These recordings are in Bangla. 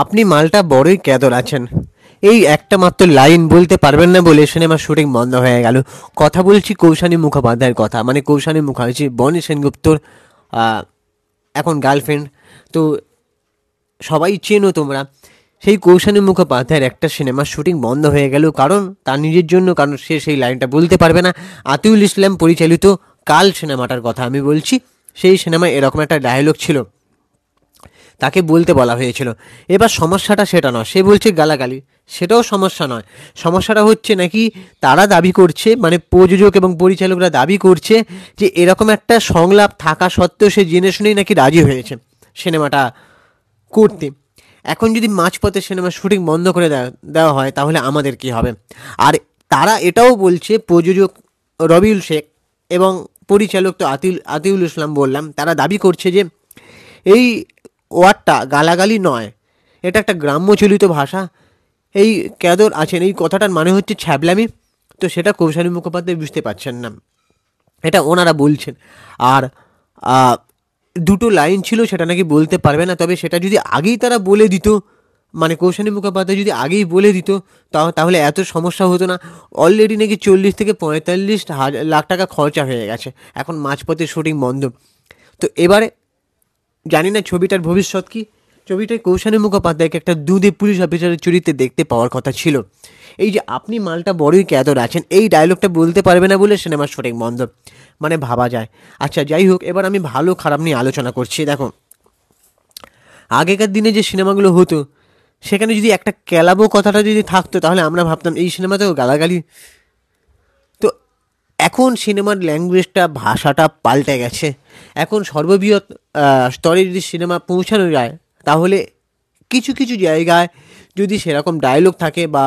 আপনি মালটা বড়ই ক্যাদর আছেন, এই একটা মাত্র লাইন বলতে পারবেন না বলে সিনেমার শুটিং বন্ধ হয়ে গেল। কথা বলছি কৌশানী মুখোপাধ্যায়ের কথা, মানে কৌশানী মুখার্জি বনি সেনগুপ্তর এখন গার্লফ্রেন্ড। তো সবাই চেনো তোমরা। সেই কৌশানী মুখোপাধ্যায়ের একটা সিনেমার শুটিং বন্ধ হয়ে গেল, কারণ তার নিজের জন্য, কারণ সে সেই লাইনটা বলতে পারবে না। আতিউল ইসলাম পরিচালিত কাল সিনেমাটার কথা আমি বলছি। সেই সিনেমায় এরকম একটা ডায়লগ ছিল, তাকে বলতে বলা হয়েছিল। এবার সমস্যাটা সেটা নয়, সে বলছে গালাগালি, সেটাও সমস্যা নয়। সমস্যাটা হচ্ছে নাকি তারা দাবি করছে, মানে প্রযোজক এবং পরিচালকরা দাবি করছে যে এরকম একটা সংলাপ থাকা সত্ত্বেও সে জেনে শুনেই নাকি রাজি হয়েছে সিনেমাটা করতে। এখন যদি মাঝপথে সিনেমার শুটিং বন্ধ করে দেওয়া হয় তাহলে আমাদের কি হবে? আর তারা এটাও বলছে, প্রযোজক রবিউল শেখ এবং পরিচালক তো আতিউল ইসলাম বললাম, তারা দাবি করছে যে এই ওয়ার্ডটা গালাগালি নয়, এটা একটা গ্রাম্যচলিত ভাষা। এই ক্যাদর আছেন, এই কথাটার মানে হচ্ছে ছ্যাবলামি। তো সেটা কৌশানী মুখোপাধ্যায় বুঝতে পারছেন না, এটা ওনারা বলছেন। আর দুটো লাইন ছিল, সেটা নাকি বলতে পারবে না, তবে সেটা যদি আগেই তারা বলে দিত, মানে কৌশানী মুখোপাধ্যায় যদি আগেই বলে দিত তাহলে এত সমস্যা হতো না। অলরেডি নাকি 40 থেকে 45 লাখ টাকা খরচা হয়ে গেছে, এখন মাঝপথে শুটিং বন্ধ। তো এবারে জানি না ছবিটার ভবিষ্যৎ কি। ছবিটায় কৌশানী মুখোপাধ্যায়কে একটা দুধে পুলিশ অফিসারের চরিত্রে দেখতে পাওয়ার কথা ছিল। এই যে আপনি মালটা বড়ই ক্যাদর আছেন, এই ডায়লগটা বলতে পারবে না বলে সিনেমার শুটিং বন্ধ, মানে ভাবা যায়। আচ্ছা যাই হোক, এবার আমি ভালো খারাপ নিয়ে আলোচনা করছি। দেখো, আগেকার দিনে যে সিনেমাগুলো হতো সেখানে যদি একটা ক্যালাবো কথাটা যদি থাকতো তাহলে আমরা ভাবতাম এই সিনেমাতেও গালাগালি। তো এখন সিনেমার ল্যাঙ্গুয়েজটা, ভাষাটা পাল্টে গেছে। এখন সর্ববৃহৎ স্তরে যদি সিনেমা পৌঁছানো যায় তাহলে কিছু কিছু জায়গায় যদি সেরকম ডায়লগ থাকে, বা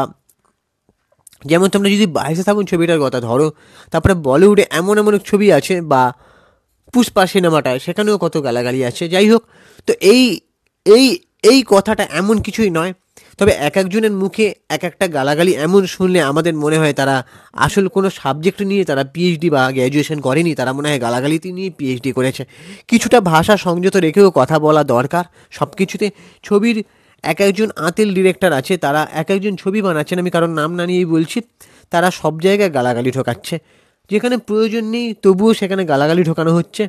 যেমন তোমরা যদি বাইশে শ্রাবণ ছবিটার কথা ধরো, তারপরে বলিউডে এমন এমন ছবি আছে, বা পুষ্পা সিনেমাটায় সেখানেও কত গালাগালি আছে। যাই হোক, তো এই এই এই কথাটা এমন কিছুই নয়, তবে এক একজনের মুখে এক একটা গালাগালি এমন শুনলে আমাদের মনে হয় তারা আসল কোনো সাবজেক্ট নিয়ে তারা পিএইচডি বা গ্র্যাজুয়েশন করেনি, তারা মনে হয় গালাগালিতে নিয়ে পিএইচডি করেছে। কিছুটা ভাষা সংযত রেখেও কথা বলা দরকার সব কিছুতে। ছবির এক একজন আঁতেল ডিরেক্টর আছে, তারা এক একজন ছবি বানাচ্ছেন, আমি কারণ নাম না নিয়েই বলছি, তারা সব জায়গায় গালাগালি ঢোকাচ্ছে, যেখানে প্রয়োজন নেই তবুও সেখানে গালাগালি ঢোকানো হচ্ছে।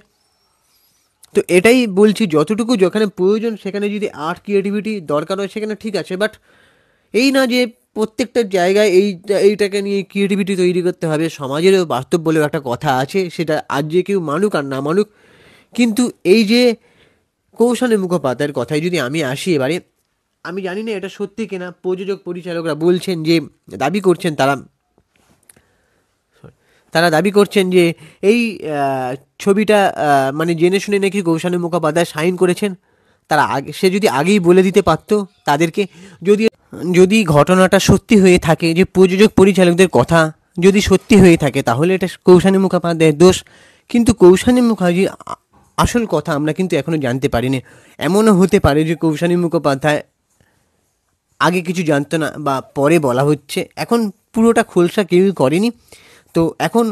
তো এটাই বলছি, যতটুকু যেখানে প্রয়োজন সেখানে যদি আর্ট ক্রিয়েটিভিটি দরকার হয় সেখানে ঠিক আছে, বাট এই না যে প্রত্যেকটা জায়গায় এইটাকে নিয়ে ক্রিয়েটিভিটি তৈরি করতে হবে। সমাজেরও বাস্তব বলেও একটা কথা আছে, সেটা আজ যে কেউ মানুক আর না মানুক। কিন্তু এই যে কৌশলী মুখোপাধ্যায়ের কথায় যদি আমি আসি এবারে, আমি জানি না এটা সত্যি কিনা, প্রযোজক পরিচালকরা বলছেন যে, দাবি করছেন তারা তারা দাবি করছেন যে এই ছবিটা মানে জেনে শুনে নাকি কৌশলী মুখোপাধ্যায় সাইন করেছেন। তারা সে যদি আগেই বলে দিতে পারতো তাদেরকে, যদি যদি ঘটনাটা সত্যি হয়ে থাকে, যে প্রযোজক পরিচালকদের কথা যদি সত্যি হয়ে থাকে তাহলে এটা কৌশলী মুখোপাধ্যায়ের দোষ। কিন্তু কৌশলী মুখার্জির আসল কথা আমরা কিন্তু এখনও জানতে পারিনি। এমনও হতে পারে যে কৌশলী মুখোপাধ্যায় আগে কিছু জানতো না, বা পরে বলা হচ্ছে, এখন পুরোটা খোলসা কেউই করেনি। তো এখন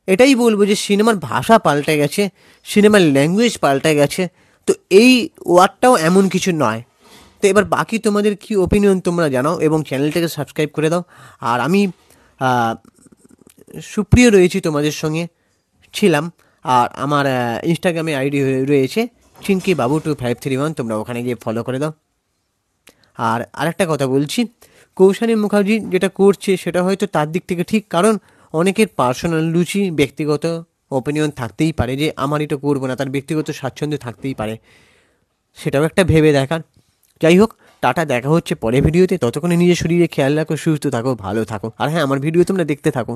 এটাই বলবো যে সিনেমার ভাষা পাল্টে গেছে, সিনেমার ল্যাঙ্গুয়েজ পাল্টে গেছে। তো এই ওয়ার্ডটাও এমন কিছু নয়। তো এবার বাকি তোমাদের কি ওপিনিয়ন তোমরা জানাও, এবং চ্যানেলটাকে সাবস্ক্রাইব করে দাও। আর আমি সুপ্রিয় রয়েছি তোমাদের সঙ্গে ছিলাম, আর আমার ইনস্টাগ্রামে আইডি রয়েছে চিঙ্কি বাবু 2531, তোমরা ওখানে গিয়ে ফলো করে দাও। আর আরেকটা কথা বলছি, কৌশলী মুখার্জি যেটা করছে সেটা হয়তো তার দিক থেকে ঠিক, কারণ অনেকের পার্সোনাল রুচি, ব্যক্তিগত ওপিনিয়ন থাকতেই পারে যে আমার এটা করবো না, তার ব্যক্তিগত স্বাচ্ছন্দ্য থাকতেই পারে, সেটাও একটা ভেবে দেখার। যাই হোক, টাটা, দেখা হচ্ছে পরে ভিডিওতে। ততক্ষণে নিজের শরীরে খেয়াল রাখো, সুস্থ থাকো, ভালো থাকো। আর হ্যাঁ, আমার ভিডিও তোমরা দেখতে থাকো।